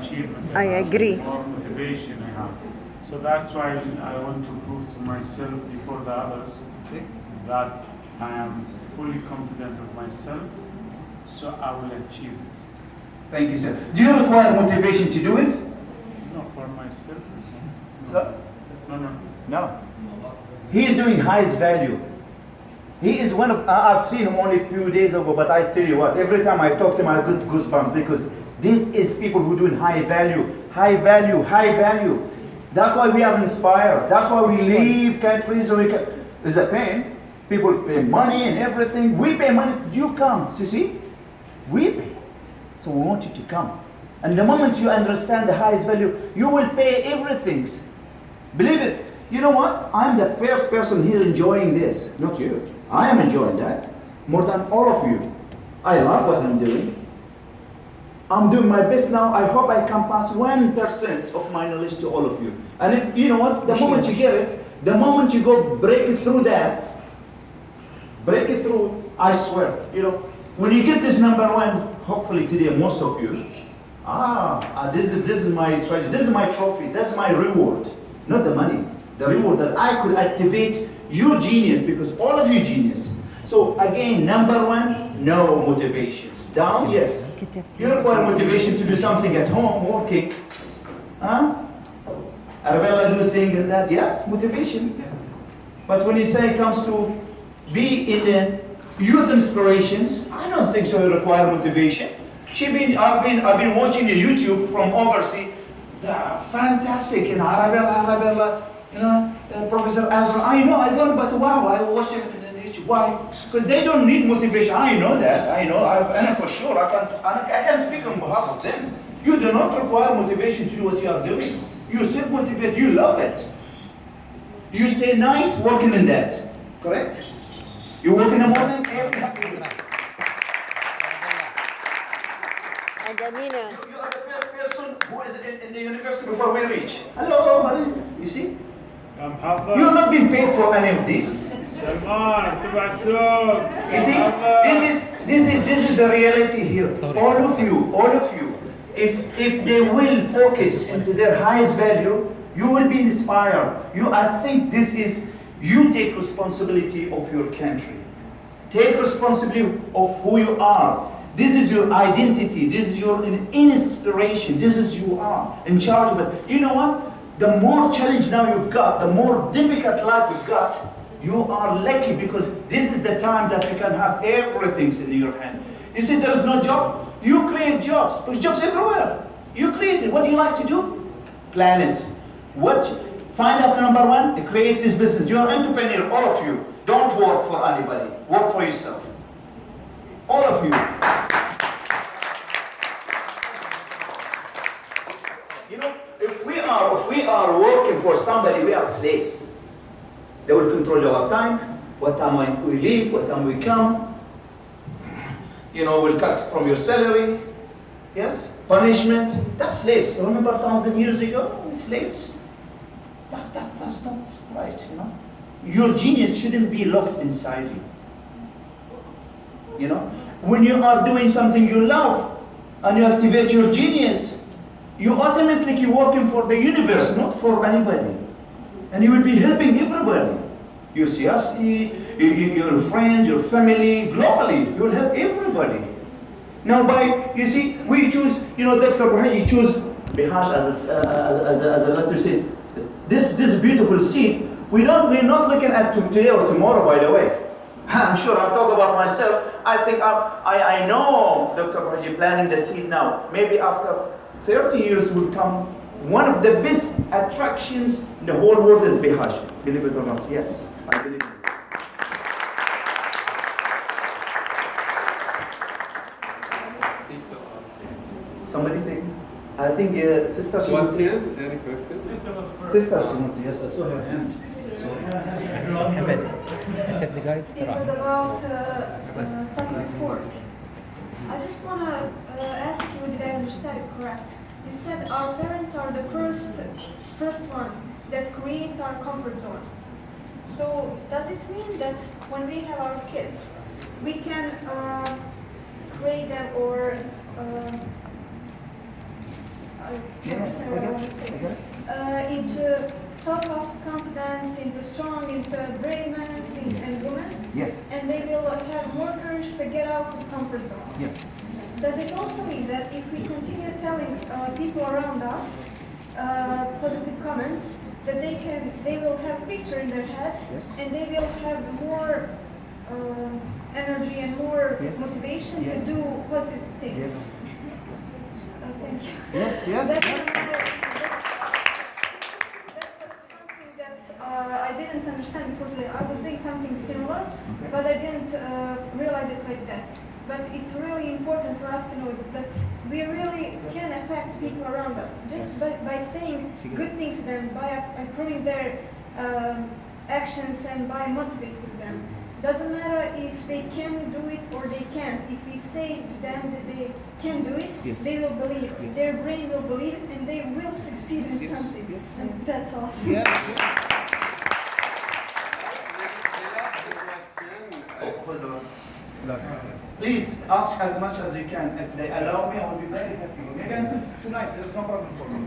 achievement. I agree. More motivation I have. So that's why I want to prove to myself before the others that I am fully confident of myself, so I will achieve it. Thank you, sir. Do you require motivation to do it? No, for myself. No. So, No. no. He is doing highest value. He is one of, I've seen him only a few days ago, but I tell you what, every time I talk to him, I get goosebumps because this is people who are doing high value, high value, high value. That's why we are inspired. That's why we leave countries so we can, there's a pain. People pay money and everything. We pay money, you come. See? We pay. So we want you to come. And the moment you understand the highest value, you will pay everything. Believe it. You know what? I'm the first person here enjoying this, not you. I am enjoying that more than all of you. I love what I'm doing. I'm doing my best now. I hope I can pass 1% of my knowledge to all of you. And if, you know what, the moment you get it, the moment you go break through that, break it through, I swear, you know, when you get this number one, hopefully today, most of you, this is my treasure, this is my trophy, that's my reward, not the money. The reward that I could activate your genius, because all of you genius. So again, number one, no motivations. Down, yes. You require motivation to do something at home, working. Arabella do singing that, yes, motivation. But when you say it comes to be in the youth inspirations, I don't think so. You require motivation. I've been watching the YouTube from overseas. They're fantastic in Arabella, you know, Professor Azra. I know, I don't, but wow, I watched them in YouTube. Why? Because they don't need motivation. I know that. I know, and for sure, I can speak on behalf of them. You do not require motivation to do what you are doing. You self-motivate. You love it. You stay night working in that. Correct? You work in the morning, every happy. And Amina. You are the first person who is in the university before we reach. Hello, honey. You see? You have not been paid for any of this. You see, this is the reality here. All of you. If they will focus into their highest value, you will be inspired. I think this is, you take responsibility of your country. Take responsibility of who you are. This is your identity. This is your inspiration. This is you are in charge of it. You know what? The more challenge now you've got, the more difficult life you've got, you are lucky because this is the time that you can have everything in your hand. You see, there is no job. You create jobs. There's jobs everywhere. You create it. What do you like to do? Plan it. Find out number one, create this business. You're an entrepreneur, all of you. Don't work for anybody. Work for yourself. All of you. You know, if we are working for somebody, we are slaves. They will control our time, what time we leave, what time we come. You know, we'll cut from your salary. Yes? Punishment. That's slaves. Remember 1,000 years ago? Slaves? That's not right, you know. Your genius shouldn't be locked inside you. You know? When you are doing something you love and you activate your genius, you automatically working for the universe, not for anybody. And you will be helping everybody. Your CST, your friends, your family, globally. You will help everybody. Now you see, we choose, you know, Dr. Buhaji choose Bihash as a letter seed. This beautiful seed, we're not looking at today or tomorrow, by the way. I'm sure I'm talking about myself. I think I know Dr. Buhaji planting the seed now. Maybe after 30 years will come, one of the best attractions in the whole world is Bihash. Believe it or not. Yes, I believe it. Somebody's taking? I think Sister Shimoti. Any question? Sister Shimoti, yes, I saw her hand. Ahmed, check the guides. It was about top sport. I just want to ask you, did I understand it correct? You said our parents are the first one that create our comfort zone. So does it mean that when we have our kids, we can create them or can understand what I want to say. Into self-confidence, into strong, into brave men and women. Yes. And they will have more courage to get out of the comfort zone. Yes. Does it also mean that if we continue telling people around us positive comments, that they will have picture in their head, Yes. and they will have more energy and more Yes. motivation Yes. to do positive things? Yes. Thank you. Yes, yes, That yes. was something that I didn't understand before today. I was doing something similar, Okay. but I didn't realize it like that. But it's really important for us to know that we really can affect people around us just by saying good things to them, by improving their actions and by motivating them. Doesn't matter if they can do it or they can't. If we say to them that they can do it, Yes. they will believe. Yes. Their brain will believe it, and they will succeed in Yes. something. Yes. And that's awesome. Yes. Please ask as much as you can. If they allow me, I'll be very happy. Maybe until tonight, there's no problem for me.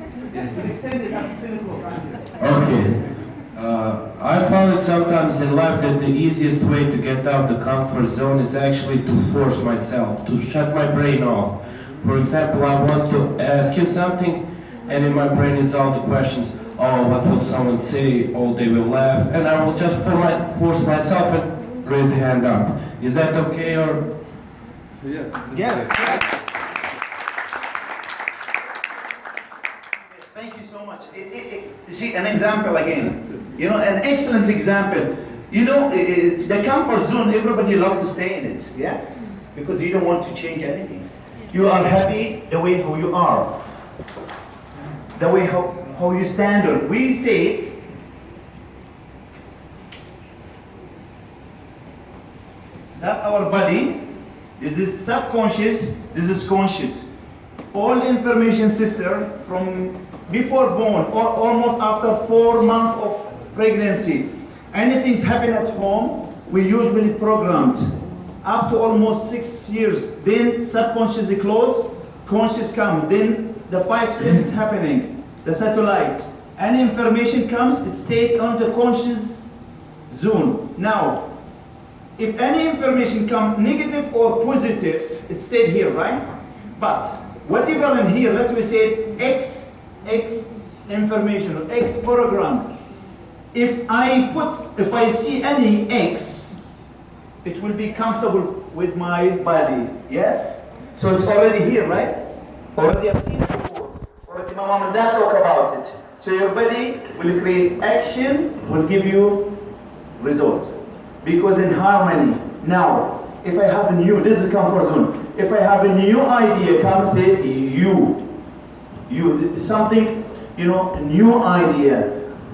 We'll extend it up to 10 o'clock. Okay. I found it sometimes in life that the easiest way to get out the comfort zone is actually to force myself, to shut my brain off. For example, I want to ask you something, and in my brain is all the questions. Oh, what will someone say? Oh, they will laugh. And I will just force myself and raise the hand up. Is that okay, or? Yes. Yes. Thank you so much. See, an example again. You know, an excellent example. You know, the comfort zone, everybody loves to stay in it, yeah? Because you don't want to change anything. You are happy the way how you are. The way how you stand on. We say, that's our body. This is subconscious, this is conscious. All information system from before born or almost after 4 months of pregnancy. Anything's happen at home, we usually programmed. Up to almost 6 years. Then subconscious is closed, conscious come. Then the 5 steps happening, the satellites. Any information comes, it stays on the conscious zone. Now, if any information comes negative or positive, it stayed here, right? But whatever in here, let me say X information or X program. If I see any X, it will be comfortable with my body. Yes? So it's already here, right? Already I've seen it before. Already my mom and dad talk about it. So your body will create action, will give you result. Because in harmony. Now, if I have a new, this is comfort zone. If I have a new idea, come say something, you know, a new idea.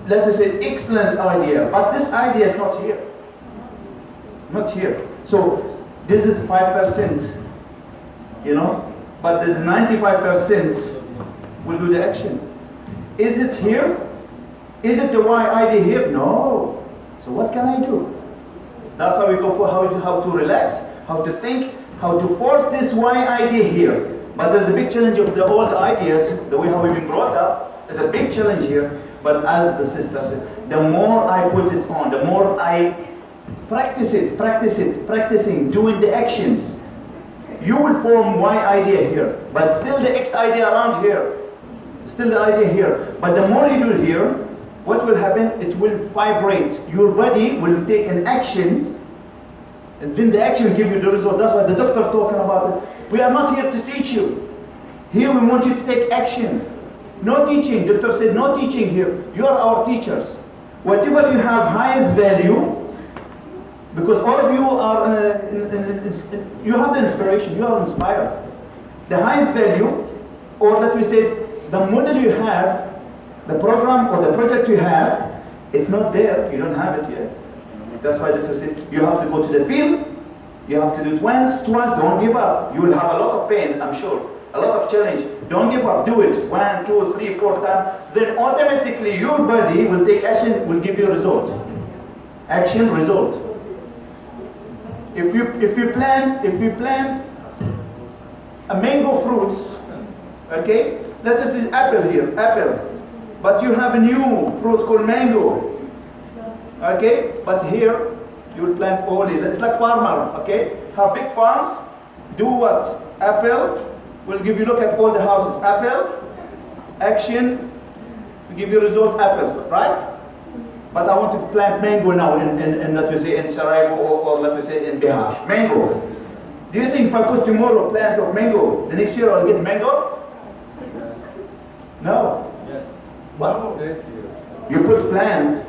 Let us say excellent idea, but this idea is not here. Not here. So this is 5%, you know, but this 95% will do the action. Is it here? Is it the Y idea here? No. So what can I do? That's how we go for how to relax, how to think, how to force this Y idea here. But there's a big challenge of the old ideas, the way how we've been brought up, is a big challenge here. But as the sister said, the more I put it on, the more I practicing, doing the actions, you will form Y idea here, but still the X idea around here, still the idea here. But the more you do here, what will happen? It will vibrate. Your body will take an action, and then the action will give you the result. That's why the doctor talking about it. We are not here to teach you. Here we want you to take action. No teaching. Doctor said no teaching here. You are our teachers. Whatever you have highest value, because all of you are, you have the inspiration. You are inspired. The highest value, or let me say, the model you have, the program or the project you have, it's not there. You don't have it yet. That's why Doctor said you have to go to the field. You have to do it once, twice. Don't give up. You will have a lot of pain, I'm sure. A lot of challenge. Don't give up. Do it 1, 2, 3, 4 times. Then automatically your body will take action. Will give you a result. Action, result. If you plant a mango fruits, okay, let us do apple here, apple. But you have a new fruit called mango. Okay? But here, you will plant only. It's like farmer, okay? Have big farms, do what? Apple, will give you, look at all the houses. Apple, action, will give you result, apples, right? But I want to plant mango now in let me say, in Sarajevo or let me say, in Bihar. Mango. Do you think if I put tomorrow plant of mango, the next year I'll get mango? No. Yes. What? You put plant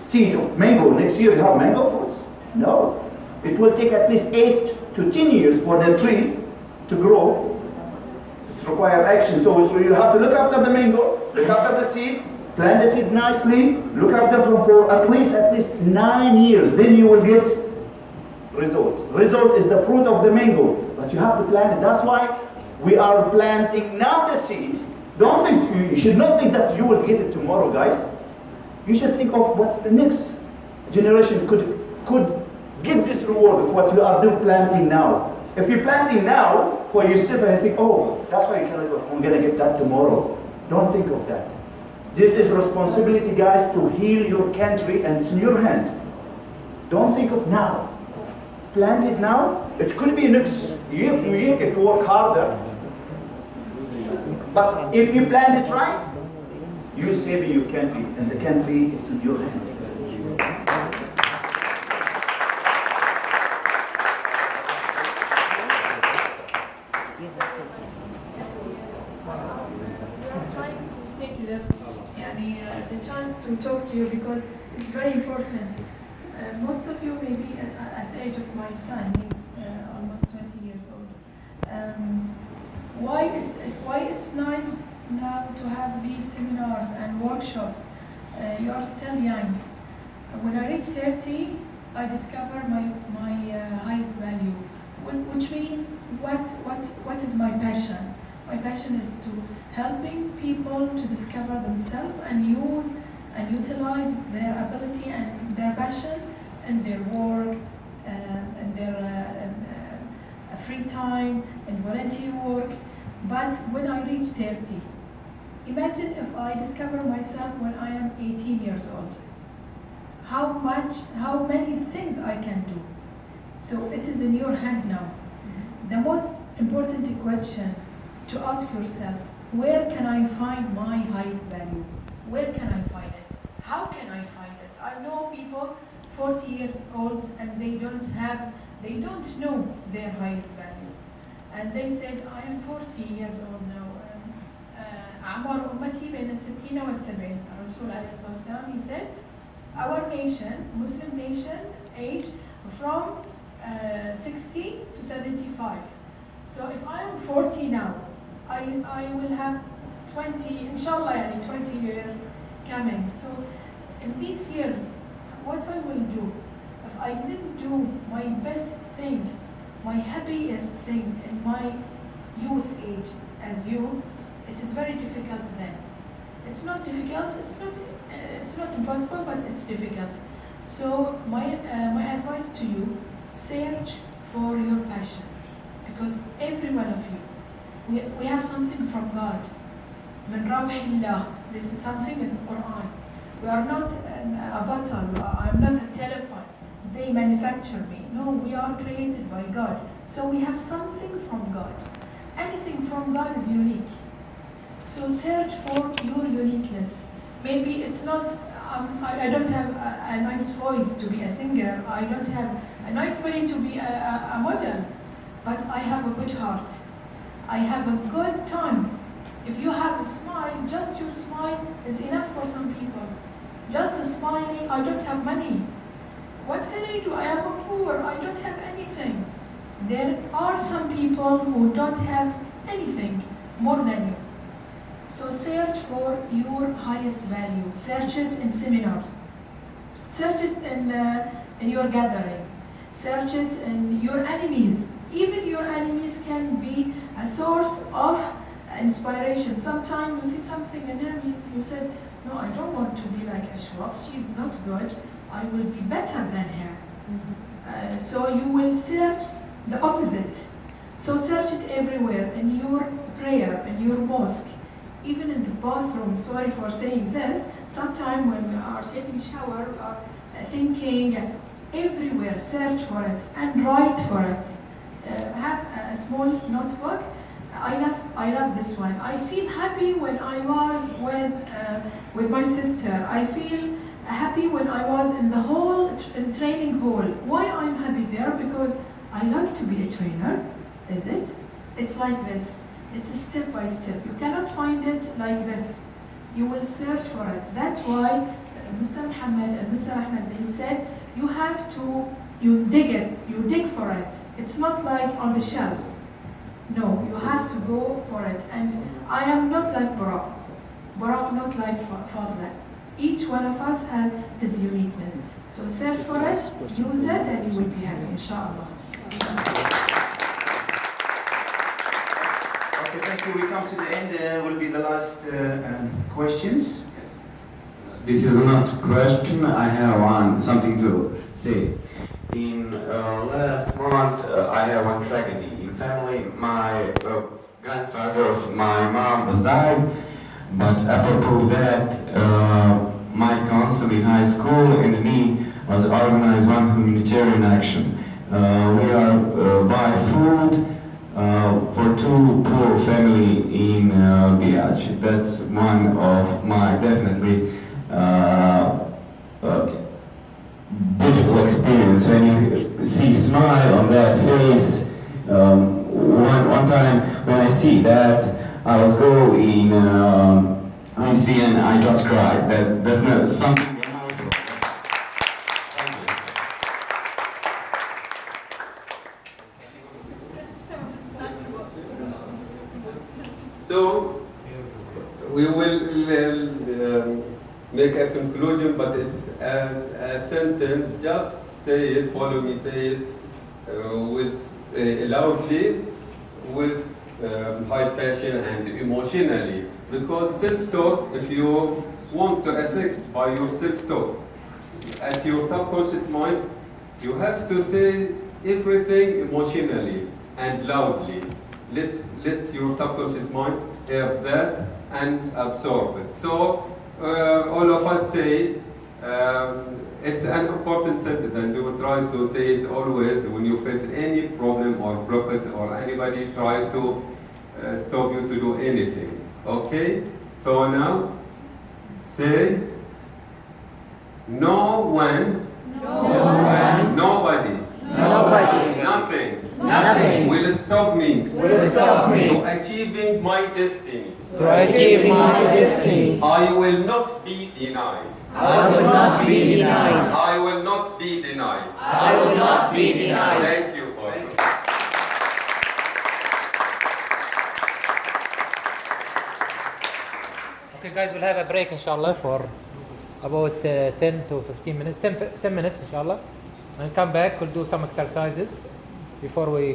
seed of mango, next year you have mango fruits? No. It will take at least 8 to 10 years for the tree to grow. It requires action. So you have to look after the mango, look after the seed, plant the seed nicely, look after them for at least 9 years. Then you will get result. Result is the fruit of the mango, but you have to plant it. That's why we are planting now the seed. Don't think, you should not think that you will get it tomorrow, guys. You should think of what's the next generation could get this reward of what you are doing planting now. If you're planting now for yourself and you think, oh, that's why you cannot go, I'm gonna get that tomorrow. Don't think of that. This is responsibility, guys, to heal your country, and it's in your hand. Don't think of now. Plant it now. It could be next year, few years, if you work harder. But if you plan it right, you're saving your country, and the country is in your hand. Thank you, the chance to talk to you, because it's very important. Most of you may be at the age of my son. He's almost 20 years old. Why it's nice now to have these seminars and workshops? You are still young. When I reach 30, I discover my highest value, which means what is my passion? My passion is to helping people to discover themselves and use and utilize their ability and their passion in their work, and their free time and volunteer work. But when I reach 30, imagine if I discover myself when I am 18 years old. How many things I can do. So it is in your hand now. The most important question to ask yourself, where can I find my highest value? Where can I find it? How can I find it? I know people 40 years old and they don't know their highest value. And they said, I am 40 years old now. أعمار أمتي بين 60 و70. Rasul عليه الصلاة والسلام, he said, our nation, Muslim nation, age from 60 to 75. So if I am 40 now, I will have 20, inshallah, 20 years coming. So in these years, what I will do, if I didn't do my best thing, my happiest thing in my youth age as you, it is very difficult then. It's not difficult, it's not impossible, but it's difficult. So my advice to you, search for your passion, because every one of you, we have something from God. من روح الله. This is something in the Quran. We are not a bottle. I'm not a telephone. They manufacture me. No, we are created by God. So we have something from God. Anything from God is unique. So search for your uniqueness. Maybe it's not, I don't have a nice voice to be a singer. I don't have a nice body to be a model. But I have a good heart. I have a good tongue. If you have a smile, just your smile is enough for some people. Just smiling, I don't have money. What can I do? I am a poor, I don't have anything. There are some people who don't have anything more than you. So search for your highest value. Search it in seminars. Search it in your gathering. Search it in your enemies. Even your enemies can be a source of inspiration. Sometimes you see something in him, you said, no, I don't want to be like Ashwaq. She's not good. I will be better than her. So you will search the opposite. So search it everywhere, in your prayer, in your mosque, even in the bathroom, sorry for saying this, sometimes when we are taking shower, we are thinking everywhere, search for it and write for it. Have a small notebook. I love this one. I feel happy when I was with my sister. I feel happy when I was in the training hall. Why I'm happy there? Because I like to be a trainer. Is it? It's like this. It's a step by step. You cannot find it like this. You will search for it. That's why Mr. Muhammad and Mr. Ahmed, they said you dig it, you dig for it. It's not like on the shelves. No, you have to go for it. And I am not like Barak. Barak not like Fadhel. Each one of us has his uniqueness. So search for it, use it, and you will be happy, inshallah. Okay, thank you. We come to the end. Will be the last questions. This is the last question. I have something to say. In last month, I had one tragedy in family. My grandfather of my mom was died, but apropos that, my council in high school and me was organized one humanitarian action. We are buy food for two poor family in Biać. That's one of my definitely beautiful experience. When you see smile on that face, one time when I see that, I was go in IC and I just cried. That's not something emotional. Thank you. So we will make a conclusion, but it's as a sentence. Just say it, follow me, say it with loudly, with high passion and emotionally. Because self-talk, if you want to affect by your self-talk at your subconscious mind, you have to say everything emotionally and loudly. Let your subconscious mind hear that and absorb it. So all of us say it's an important sentence, and we will try to say it always when you face any problem or blockage or anybody try to stop you to do anything. Okay? So now say no one, nobody, nothing will stop me to achieving my destiny. I will not be denied. I will not be denied. I will not be denied. I will not be denied. Thank you for it. Okay, guys, we'll have a break, inshallah, for about 10 to 15 minutes. 10 minutes, inshallah. And come back, we'll do some exercises before we